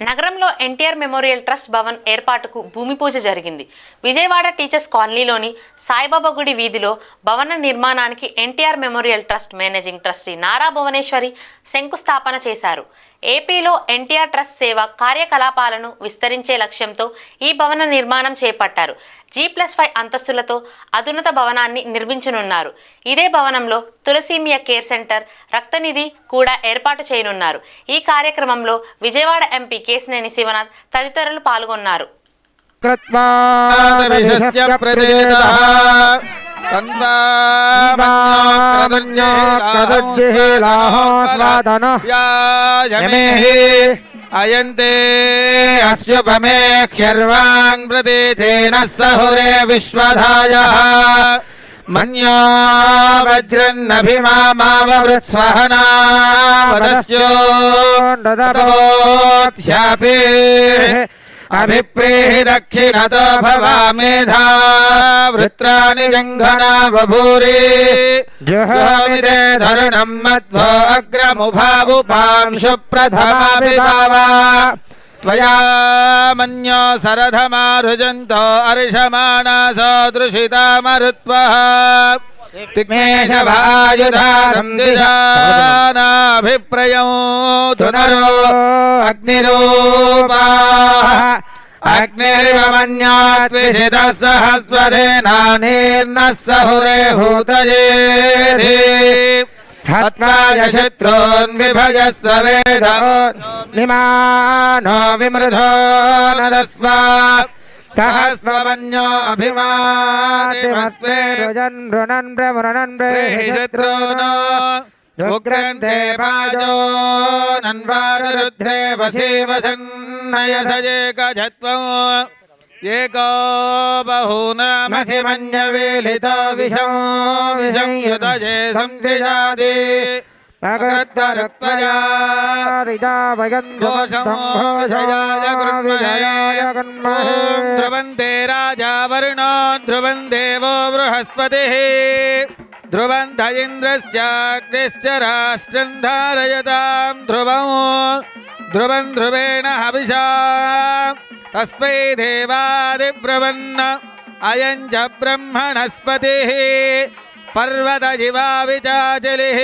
నగరంలో NTR memorial trust Bhavan ఏర్పాటుకు భూమి పూజ జరిగింది. విజయవాడ టీచర్స్ కాలనీలోని సాయిబాబా గుడి వీధిలో భవన నిర్మాణానికి NTR memorial trust managing trustee Nara Bhuvaneswari శంకుస్థాపన చేశారు. ఏపీలో ఎన్టీఆర్ ట్రస్ట్ సేవ కార్యకలాపాలను విస్తరించే లక్ష్యంతో ఈ భవన నిర్మాణం చేపట్టారు. G+5 అంతస్తులతో అధునాత భవనాన్ని నిర్మించనున్నారు. ఇదే భవనంలో తులసీమియా కేర్ సెంటర్, రక్తనిధి కూడా ఏర్పాటు చేయనున్నారు. ఈ కార్యక్రమంలో విజయవాడ ఎంపీ కేశినేని శివనాథ్ తదితరులు పాల్గొన్నారు. అయంతే అస్యుపమేఖ్యర్వాన్ ప్రతీచేన సహురే విశ్వధాయః మన్యో వజ్రన్నభిమామావృత్స్వహనా వదస్యో దదవోత్స్యాపి అభిప్రేహి దక్షిణతో భవామేధా వృత్రాని జంఘనా బభూరి జుహోమిదే ధరుణం మధ్వో అగ్రముభావుపాంశు ప్రథమాభిభావా త్వయా మన్యో సరథమారుజంతో అర్షమాణా సదృశితామరుత్వః తిగ్మేషవాయుధారం దిశానాభిప్రయం ధునరో అగ్నిరూపాః అగ్నిరివ మన్యాత్విషితః సహస్వధేనానీర్నః సహురే హూతయేధి హత్వాయ శత్రూన్ విభజస్వ వేదో నిమానో విమృధో నదస్వ సహస్వమన్యో అభిమాతిమస్మే రుజన్ రుణన్ బ్రమరణన్ బ్రేహి శత్రూనో ఉగ్రంతే పాజో నన్వారుద్రే వశీవసన్నయ సజేకజత్వం ఏకో బహూనామసి మన్యవేలితో విషం విషంయుతజే సంధిజాది ధ్రువంతే రాజా వరుణో ధ్రువం దేవో బృహస్పతిః ధ్రువంత ఇంద్రశ్చాగ్నిశ్చ రాష్ట్రం ధారయతాం ధ్రువం ధ్రువం ధ్రువేణ హవిషా తస్మై దేవాదిబ్రవన్న అయం చ బ్రహ్మణస్పతిః పర్వత జివా విచాచలిః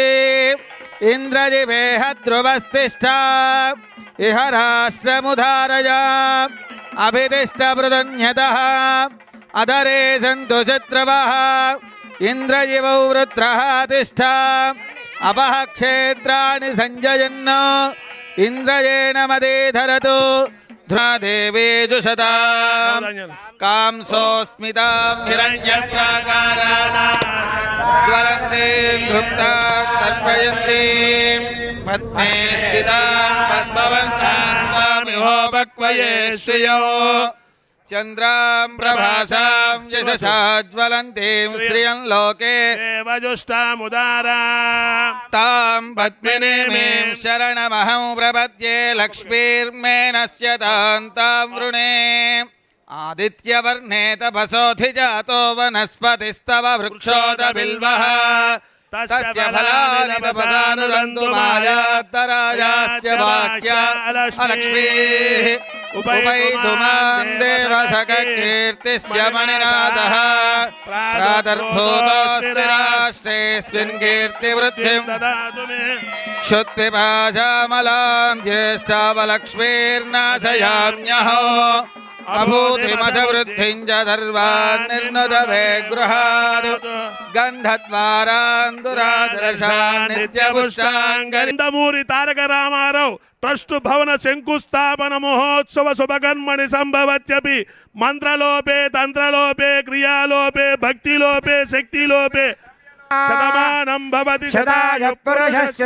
ఇంద్రజివేహ ధ్రువస్తిష్ఠా ఇహ రాష్ట్రముధారయ అభితిష్ట పృథున్యతః అధరే సంతు శత్రవః ఇంద్రజివౌ వృత్రః తిష్ఠ అపః క్షేత్రాణి సంజయన్న ఇంద్రయేణ మదే ధరతు దేవేజుషతా కాంసోస్మితాం హిరణ్యప్రాకారాణాం జ్వలంతీం ధృప్తాం తన్మయంతీం పద్మే స్థితాం పద్మవర్ణాం త్వామిహోపక్వయే శ్రియో చంద్రాం ప్రభాసాం యశసా జ్వలంతీం శ్రియం లోకే దేవజుష్టాముదారా తాం పద్మినీమీం శరణమహం ప్రపద్యే లక్ష్మీర్మేణస్య తాం వృణే ఆదిత్యవర్ణే తపసోధిజాతో వనస్పతిస్తవ వృక్షోద బిల్వః తస్య ఫలాని తపసానుదంతు మాయాత్తరాజాస్య వాక్యా అలక్ష్మీః ఉపైతు మాం దేవసఖ కీర్తిశ్చ మణినాథః ప్రాతర్భూతోऽస్తి రాష్ట్రేऽస్మిన్ కీర్తివృద్ధిం దదాతు మే క్షుత్పిపాశామలాం జ్యేష్ఠావలక్ష్మీర్నాశయామ్యహో అభూతిమథవృద్ధిం చ సర్వాన్ నిర్నుదవే గృహాద్ గంధద్వారాందురాదర్శాన్ నిత్యపుష్టాంగరి. నందమూరి తారక రామారావు ట్రస్ట్ భవన శంకుస్థాపన మహోత్సవ శుభకర్మణి సంభవత్యపి మంత్రలోపే తంత్రలోపే క్రియాలోపే భక్తిలోపే శక్తిలోపే శతమానం భవతి శతాయ పురుషస్య